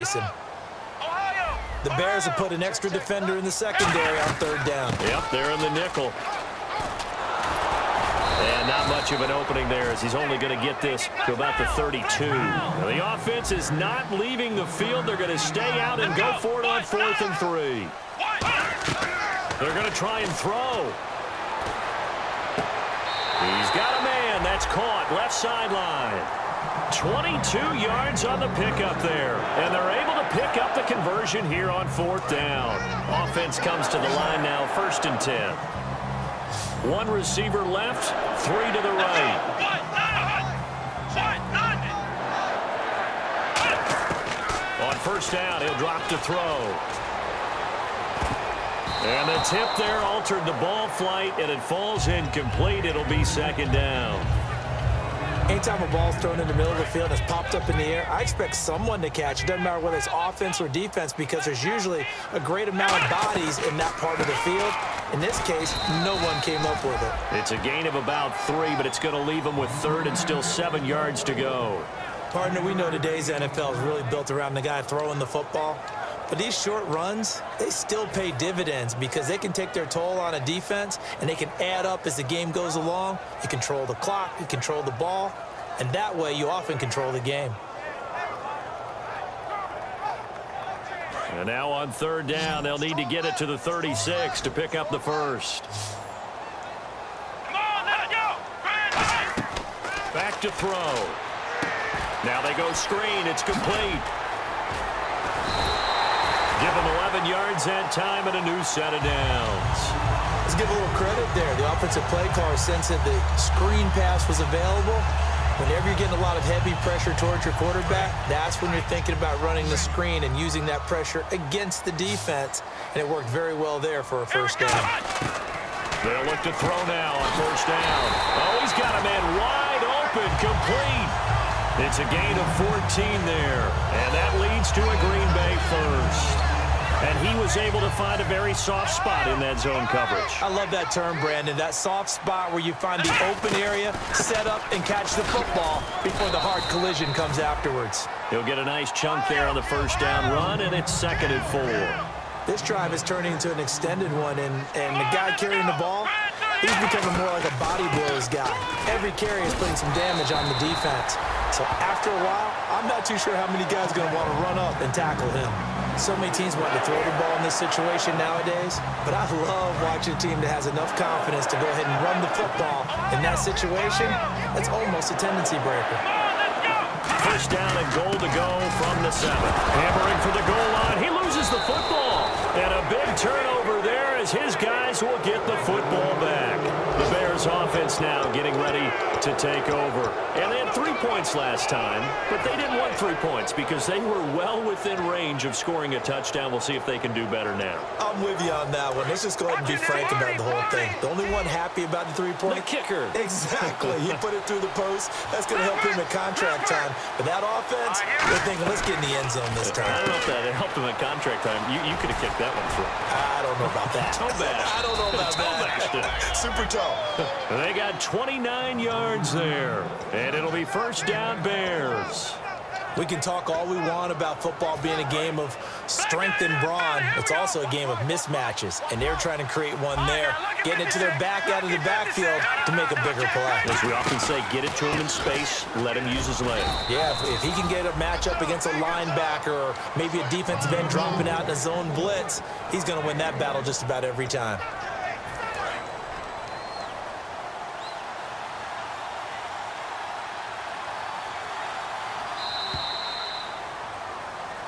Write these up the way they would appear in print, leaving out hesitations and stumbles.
The Bears have put an extra defender in the secondary on third down. Yep, they're in the nickel. And not much of an opening there as he's only going to get this to about the 32. Now, the offense is not leaving the field. They're going to stay out and go for it on 4th and 3. They're going to try and throw. He's got a man. That's caught. Left sideline. 22 yards on the pickup there. And they're able to pick up the conversion here on 4th down. Offense comes to the line now, 1st and 10. One receiver left, 3 to the right. On 1st down, he'll drop to throw. And the tip there altered the ball flight, and it falls incomplete. It'll be 2nd down. Anytime a ball's thrown in the middle of the field and it's popped up in the air, I expect someone to catch. It doesn't matter whether it's offense or defense because there's usually a great amount of bodies in that part of the field. In this case, no one came up with it. It's a gain of about 3, but it's going to leave them with 3rd and still 7 yards to go. Partner, we know today's NFL is really built around the guy throwing the football. But these short runs, they still pay dividends because they can take their toll on a defense and they can add up as the game goes along. You control the clock, you control the ball, and that way you often control the game. And now on 3rd down, they'll need to get it to the 36 to pick up the first. Back to throw. Now they go screen. It's complete. Give them 11 yards that time and a new set of downs. Let's give a little credit there. The offensive play caller sensed that the screen pass was available. Whenever you're getting a lot of heavy pressure towards your quarterback, that's when you're thinking about running the screen and using that pressure against the defense. And it worked very well there for a 1st down. They'll look to throw now on 1st down. Oh, he's got a man wide open, complete. It's a gain of 14 there, and that leads to a Green Bay first. And he was able to find a very soft spot in that zone coverage. I love that term, Brandon. That soft spot where you find the open area, set up, and catch the football before the hard collision comes afterwards. He'll get a nice chunk there on the 1st down run, and it's 2nd and 4. This drive is turning into an extended one, and the guy carrying the ball, he's becoming more like a body blows guy. Every carry is putting some damage on the defense. So after a while, I'm not too sure how many guys are going to want to run up and tackle him. So many teams want to throw the ball in this situation nowadays, but I love watching a team that has enough confidence to go ahead and run the football. In that situation, that's almost a tendency breaker. 1st down and goal to go from the 7. Hammering for the goal line. He loses the football. And a big turnover there as his guys will get the football back. The Bears offense now getting ready to take over. And they had 3 points last time, but they didn't want 3 points because they were well within range of scoring a touchdown. We'll see if they can do better now. I'm with you on that one. Let's just go ahead and be frank about the whole thing. The only one happy about the 3-point? The kicker. Exactly. He put it through the post. That's going to help him at contract time. But that offense, they're thinking, let's get in the end zone this time. I don't know if that helped him at contract time. You could have kicked that one through. I don't know about that. I don't know about that. Super tall. They got 29 yards there. And it'll be 1st down Bears. We can talk all we want about football being a game of strength and brawn. It's also a game of mismatches, and they're trying to create one there, getting it to their back out of the backfield to make a bigger play. As we often say, get it to him in space, let him use his leg. Yeah, if he can get a matchup against a linebacker or maybe a defensive end dropping out in a zone blitz, he's going to win that battle just about every time.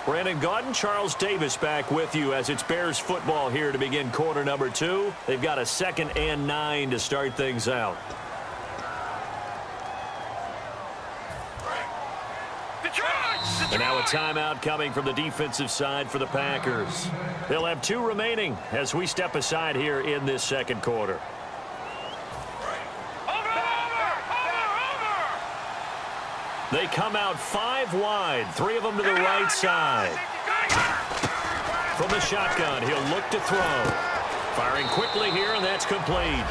Brandon Gaudin, Charles Davis back with you as it's Bears football here to begin quarter number 2. They've got a 2nd and 9 to start things out. And now a timeout coming from the defensive side for the Packers. They'll have 2 remaining as we step aside here in this 2nd quarter. They come out 5 wide, 3 of them to the right side. From the shotgun, he'll look to throw. Firing quickly here, and that's complete.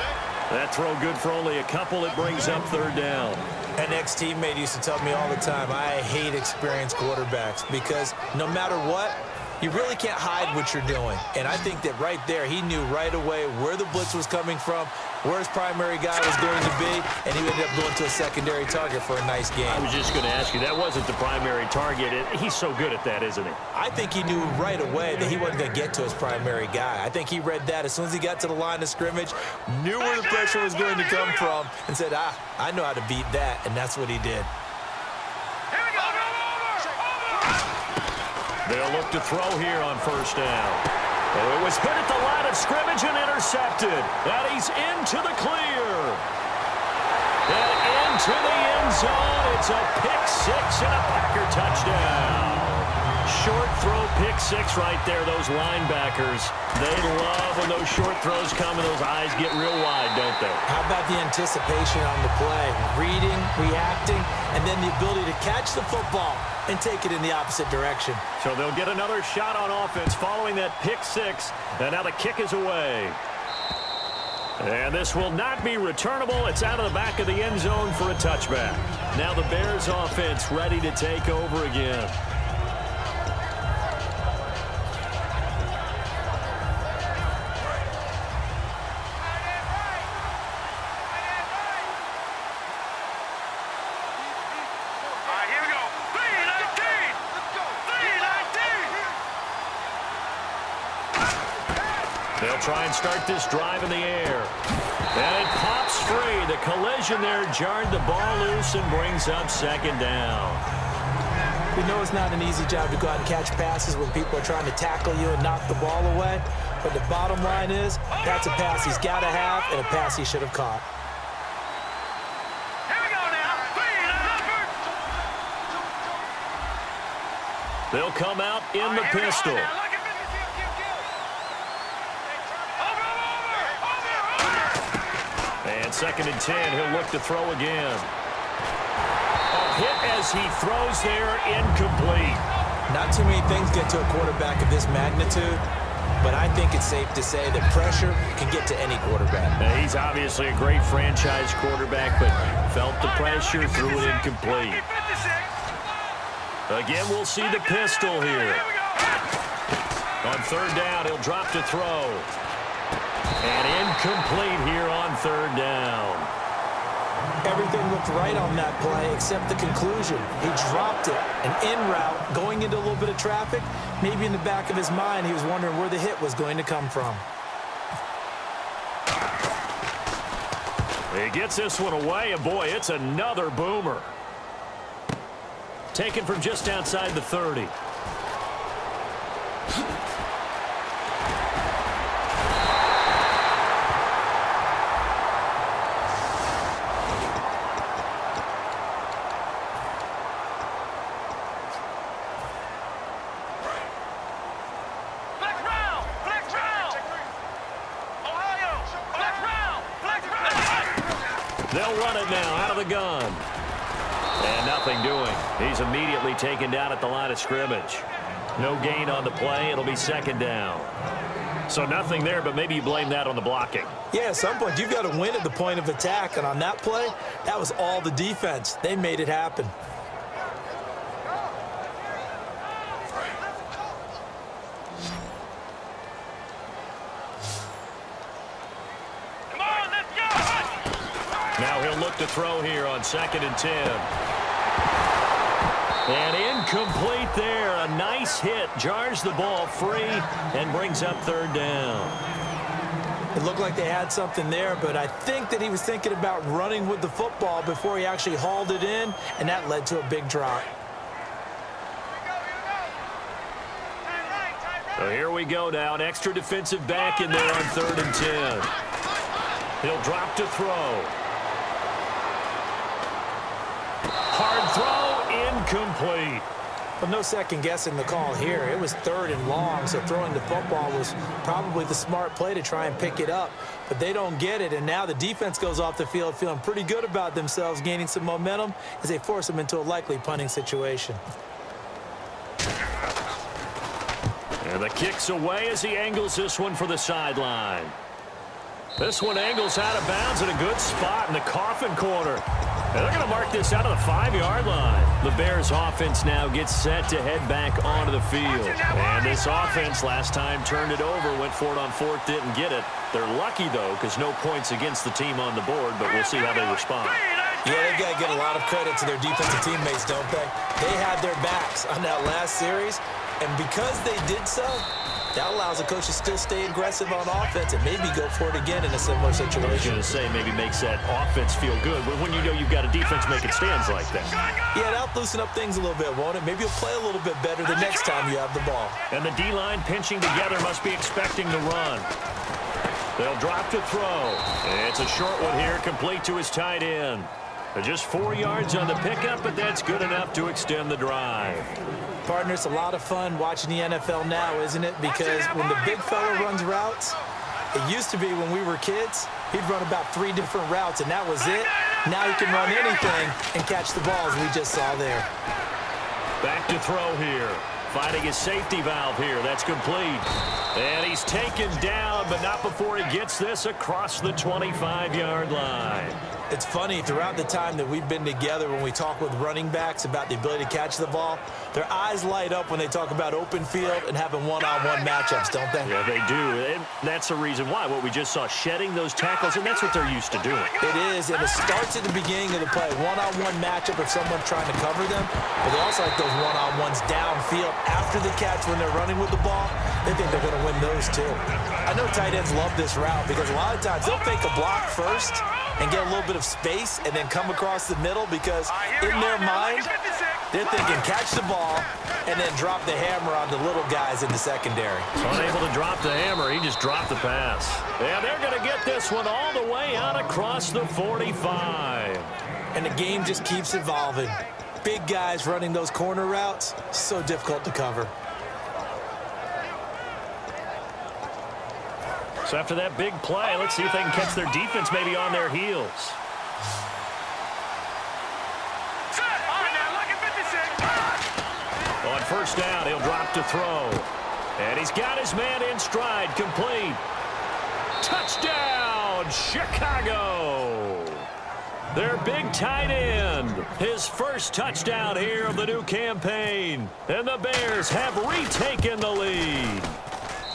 That throw good for only a couple. It brings up third down. An ex-teammate used to tell me all the time, I hate experienced quarterbacks because no matter what, you really can't hide what you're doing. And I think that right there, he knew right away where the blitz was coming from, where his primary guy was going to be, and he ended up going to a secondary target for a nice game. I was just going to ask you, that wasn't the primary target. He's so good at that, isn't he? I think he knew right away that he wasn't going to get to his primary guy. I think he read that as soon as he got to the line of scrimmage, knew where the pressure was going to come from, and said, I know how to beat that, and that's what he did. They'll look to throw here on first down. Oh, it was hit at the line of scrimmage and intercepted. And he's into the clear. And into the end zone. It's a pick six and a Packer touchdown. Short throw, pick six right there. Those linebackers, they love when those short throws come and those eyes get real wide, don't they? How about the anticipation on the play? Reading, reacting, and then the ability to catch the football and take it in the opposite direction. So they'll get another shot on offense following that pick six. And now the kick is away. And this will not be returnable. It's out of the back of the end zone for a touchback. Now the Bears offense ready to take over again. They'll try and start this drive in the air. And it pops free. The collision there jarred the ball loose and brings up second down. We know it's not an easy job to go out and catch passes when people are trying to tackle you and knock the ball away. But the bottom line is, that's a pass he's got to have and a pass he should have caught. They'll come out in the pistol. And 2nd and 10, he'll look to throw again. A hit as he throws there, incomplete. Not too many things get to a quarterback of this magnitude, but I think it's safe to say that pressure can get to any quarterback. Now, he's obviously a great franchise quarterback, but felt the pressure, threw it incomplete. Again, we'll see the pistol here. On third down, he'll drop to throw. And incomplete here on third down. Everything looked right on that play except the conclusion. He dropped it, an in route, going into a little bit of traffic. Maybe in the back of his mind, he was wondering where the hit was going to come from. He gets this one away, and boy, it's another boomer. Taken from just outside the 30. They'll run it now out of the gun. And nothing doing. He's immediately taken down at the line of scrimmage. No gain on the play. It'll be second down. So nothing there, but maybe you blame that on the blocking. Yeah, at some point, you've got to win at the point of attack. And on that play, that was all the defense. They made it happen. Now he'll look to throw here on 2nd and 10. And incomplete there. A nice hit. Jars the ball free and brings up third down. It looked like they had something there, but I think that he was thinking about running with the football before he actually hauled it in, and that led to a big drop. So here we go now. An extra defensive back in there on 3rd and 10. He'll drop to throw. Hard throw, incomplete. But no second guessing the call here. It was 3rd and long, so throwing the football was probably the smart play to try and pick it up. But they don't get it, and now the defense goes off the field feeling pretty good about themselves, gaining some momentum as they force them into a likely punting situation. And the kick's away as he angles this one for the sideline. This one angles out of bounds in a good spot in the coffin corner. And they're going to mark this out of the 5-yard line. The Bears offense now gets set to head back onto the field. And this offense last time turned it over, went for it on fourth, didn't get it. They're lucky, though, because no points against the team on the board, but we'll see how they respond. Yeah, they've got to get a lot of credit to their defensive teammates, don't they? They had their backs on that last series, and because they did so, that allows the coach to still stay aggressive on offense and maybe go for it again in a similar situation. I was going to say maybe makes that offense feel good, but when you know you've got a defense making stands like that. Yeah, that'll loosen up things a little bit, won't it? Maybe you'll play a little bit better the next time you have the ball. And the D-line pinching together must be expecting the run. They'll drop to throw. It's a short one here, complete to his tight end. Just 4 yards on the pickup, but that's good enough to extend the drive. Partner, it's a lot of fun watching the NFL now, isn't it? Because when the big fella runs routes, it used to be when we were kids, he'd run about 3 different routes, and that was it. Now he can run anything and catch the balls we just saw there. Back to throw here. Finding his safety valve here. That's complete. And he's taken down, but not before he gets this across the 25-yard line. It's funny, throughout the time that we've been together, when we talk with running backs about the ability to catch the ball, their eyes light up when they talk about open field and having one-on-one matchups, don't they? Yeah, they do. And that's the reason why. What we just saw, shedding those tackles, and that's what they're used to doing. It is, and it starts at the beginning of the play. One-on-one matchup if someone's trying to cover them, but they also like those one-on-ones downfield after the catch when they're running with the ball. They think they're going to win those too. I know tight ends love this route because a lot of times they'll fake a block first and get a little bit of space and then come across the middle because in their mind, they're thinking catch the ball and then drop the hammer on the little guys in the secondary. Unable to drop the hammer, he just dropped the pass. Yeah, they're going to get this one all the way out across the 45. And the game just keeps evolving. Big guys running those corner routes, so difficult to cover. So after that big play, let's see if they can catch their defense maybe on their heels. On first down, he'll drop to throw. And he's got his man in stride, complete. Touchdown, Chicago! Their big tight end, his first touchdown here of the new campaign. And the Bears have retaken the lead.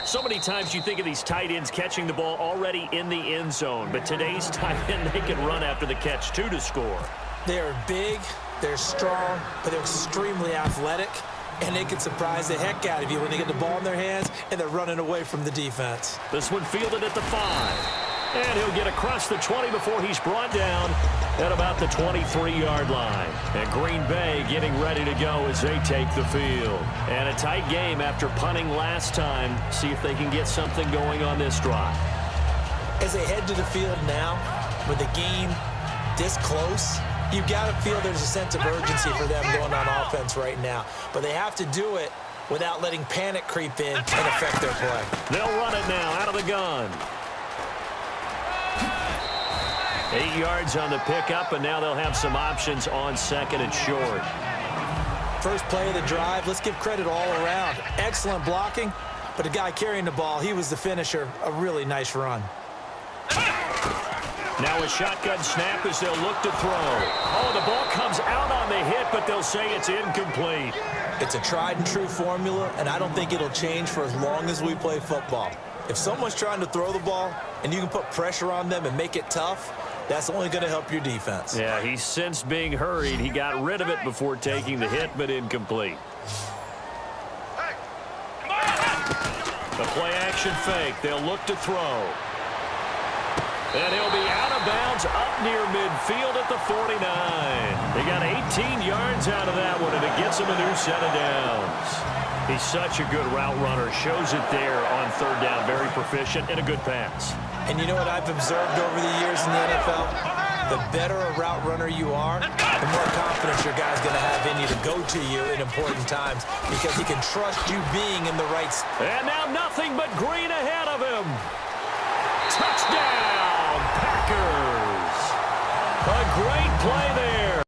So many times you think of these tight ends catching the ball already in the end zone, but today's tight end, they can run after the catch, too, to score. They're big, they're strong, but they're extremely athletic, and they can surprise the heck out of you when they get the ball in their hands and they're running away from the defense. This one fielded at the 5. And he'll get across the 20 before he's brought down at about the 23-yard line. And Green Bay getting ready to go as they take the field. And a tight game after punting last time. See if they can get something going on this drive. As they head to the field now, with the game this close, you've got to feel there's a sense of urgency for them going on offense right now. But they have to do it without letting panic creep in and affect their play. They'll run it now out of the gun. 8 yards on the pickup, and now they'll have some options on second and short. First play of the drive, let's give credit all around. Excellent blocking, but the guy carrying the ball, he was the finisher. A really nice run. Now a shotgun snap as they'll look to throw. Oh, the ball comes out on the hit, but they'll say it's incomplete. It's a tried-and-true formula, and I don't think it'll change for as long as we play football. If someone's trying to throw the ball and you can put pressure on them and make it tough, that's only going to help your defense. Yeah, he sensed being hurried. He got rid of it before taking the hit, but incomplete. The play-action fake. They'll look to throw. And he'll be out of bounds up near midfield at the 49. They got 18 yards out of that one, and it gets him a new set of downs. He's such a good route runner. Shows it there on third down. Very proficient and a good pass. And you know what I've observed over the years in the NFL? The better a route runner you are, the more confidence your guy's going to have in you to go to you in important times because he can trust you being in the right spot. And now nothing but green ahead of him. Touchdown, Packers. A great play there.